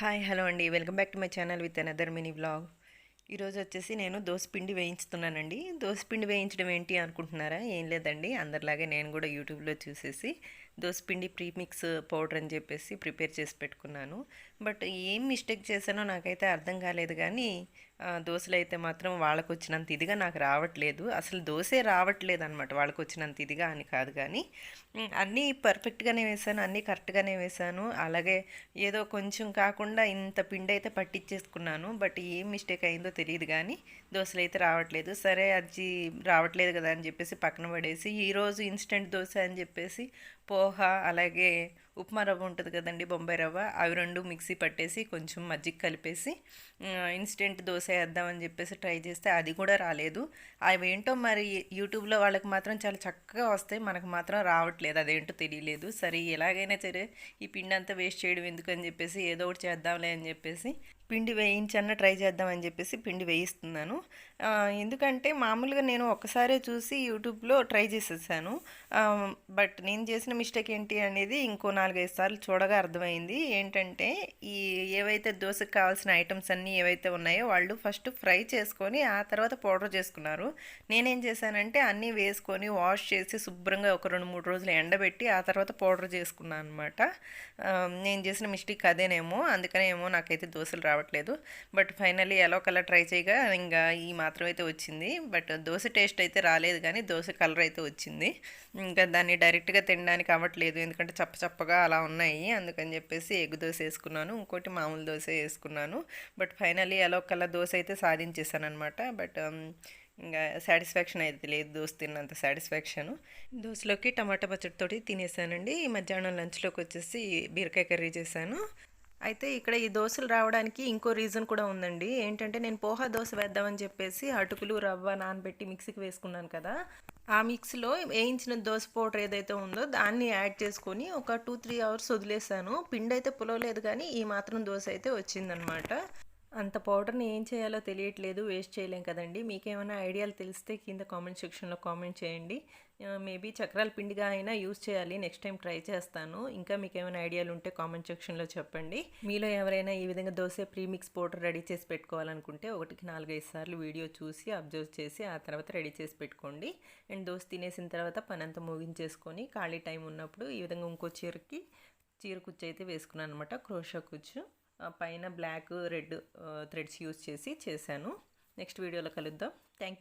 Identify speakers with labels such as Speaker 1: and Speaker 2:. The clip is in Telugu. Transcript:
Speaker 1: హాయ్ హలో అండి, welcome back to my channel with another mini vlog. ఈరోజు వచ్చేసి నేను దోసపిండి వేయించుతున్నానండి. దోసపిండి వేయించడం ఏంటి అనుకుంటున్నారా? ఏం లేదండి, అందరిలాగే నేను కూడా యూట్యూబ్లో చూసేసి దోసపిండి ప్రీమిక్స్ పౌడర్ అని చెప్పేసి ప్రిపేర్ చేసి పెట్టుకున్నాను. బట్ ఏం మిస్టేక్ చేశానో నాకైతే అర్థం కాలేదు, కానీ దోశలు అయితే మాత్రం వాళ్ళకు వచ్చినంత ఇదిగా నాకు రావట్లేదు. అసలు దోశే రావట్లేదు అనమాట, వాళ్ళకు వచ్చినంత ఇదిగా అని కాదు, కానీ అన్నీ పర్ఫెక్ట్గానే వేశాను, అన్నీ కరెక్ట్గానే వేశాను. అలాగే ఏదో కొంచెం కాకుండా ఇంత పిండి అయితే పట్టించేసుకున్నాను. బట్ ఏం మిస్టేక్ అయిందో తెలియదు, కానీ దోశలు అయితే రావట్లేదు. సరే అది రావట్లేదు కదా అని చెప్పేసి పక్కన పడేసి ఈరోజు ఇన్స్టెంట్ దోశ అని చెప్పేసి పోహా అలాగే ఉప్మా రవ్వ ఉంటుంది కదండి, బొంబాయి రవ్వ, అవి రెండు మిక్సీ పట్టేసి కొంచెం మజ్జిగ కలిపేసి ఇన్స్టెంట్ దోశ వేద్దామని చెప్పేసి ట్రై చేస్తే అది కూడా రాలేదు. అవి ఏంటో మరి యూట్యూబ్లో వాళ్ళకి మాత్రం చాలా చక్కగా వస్తాయి, మనకు మాత్రం రావట్లేదు, అదేంటో తెలియలేదు. సరే ఎలాగైనా సరే ఈ పిండి అంతా వేస్ట్ చేయడం ఎందుకని చెప్పేసి ఏదో ఒకటి చేద్దాంలే అని చెప్పేసి పిండి వేయించన్న ట్రై చేద్దామని చెప్పేసి పిండి వేయిస్తున్నాను. ఎందుకంటే మామూలుగా నేను ఒక్కసారే చూసి యూట్యూబ్లో ట్రై చేసేసాను. బట్ నేను చేసిన మిస్టేక్ ఏంటి అనేది ఇంకో 4-5 సార్లు చూడగా అర్థమైంది. ఏంటంటే ఈ ఏవైతే దోశకు కావాల్సిన ఐటమ్స్ అన్నీ ఏవైతే ఉన్నాయో వాళ్ళు ఫస్ట్ ఫ్రై చేసుకొని ఆ తర్వాత పౌడర్ చేసుకున్నారు. నేనేం చేశానంటే అన్నీ వేసుకొని వాష్ చేసి శుభ్రంగా ఒక 2-3 రోజులు ఎండబెట్టి ఆ తర్వాత పౌడర్ చేసుకున్నాను అనమాట. నేను చేసిన మిస్టేక్ అదేనేమో, అందుకనే ఏమో నాకైతే దోశలు రావట్లేదు. బట్ ఫైనల్లీ ఎలా కలర్ ట్రై చేయగా ఇంకా ఈ మాత్రం అయితే వచ్చింది. బట్ దోశ టేస్ట్ అయితే రాలేదు, కానీ దోశ కలర్ అయితే వచ్చింది. ఇంకా దాన్ని డైరెక్ట్గా తినడానికి అవ్వట్లేదు, ఎందుకంటే చప్పచప్పగా అలా ఉన్నాయి. అందుకని చెప్పేసి ఎగ్ దోశ వేసుకున్నాను, ఇంకోటి మామూలు దోశ వేసుకున్నాను. బట్ ఫైనల్లీ ఎలా కలర్ దోశ అయితే సాధించేసాను అనమాట. బట్ ఇంకా సాటిస్ఫాక్షన్ అయితే లేదు, దోశ తిన్నంత సాటిస్ఫాక్షను. దోశలోకి టమాటా పచ్చడితోటి తినేసానండి. ఈ మధ్యాహ్నం లంచ్లోకి వచ్చేసి బీరకాయ కర్రీ చేశాను. అయితే ఇక్కడ ఈ దోశలు రావడానికి ఇంకో రీజన్ కూడా ఉందండి. ఏంటంటే నేను పోహా దోశ వేద్దామని చెప్పేసి అటుకులు రవ్వ నానబెట్టి మిక్సీకి వేసుకున్నాను కదా, ఆ మిక్సీలో వేయించిన దోశ పౌడర్ ఏదైతే ఉందో దాన్ని యాడ్ చేసుకొని ఒక 2-3 అవర్స్ వదిలేసాను. పిండి అయితే పులవలేదు, కానీ ఈ మాత్రం దోశ అయితే వచ్చిందనమాట. అంత పౌడర్ని ఏం చేయాలో తెలియట్లేదు, వేస్ట్ చేయలేం కదండి. మీకేమైనా ఐడియాలు తెలిస్తే కింద కామెంట్ సెక్షన్లో కామెంట్ చేయండి. మేబీ చక్రాల పిండిగా అయినా యూస్ చేయాలి, నెక్స్ట్ టైం ట్రై చేస్తాను. ఇంకా మీకు ఏమైనా ఐడియాలు ఉంటే కామెంట్ సెక్షన్లో చెప్పండి. మీలో ఎవరైనా ఈ విధంగా దోశ ప్రీమిక్స్ పౌడర్ రెడీ చేసి పెట్టుకోవాలనుకుంటే 1-4-5 సార్లు వీడియో చూసి అబ్జర్వ్ చేసి ఆ తర్వాత రెడీ చేసి పెట్టుకోండి. అండ్ దోశ తినేసిన తర్వాత పని అంతా ముగించేసుకొని ఖాళీ టైం ఉన్నప్పుడు ఈ విధంగా ఇంకో చీర కుచ్చు అయితే వేసుకున్నాను అనమాట, క్రోషా కుచ్చు. పైన బ్లాక్ రెడ్ థ్రెడ్స్ యూస్ చేసి చేశాను. నెక్స్ట్ వీడియోలో కలుద్దాం. థ్యాంక్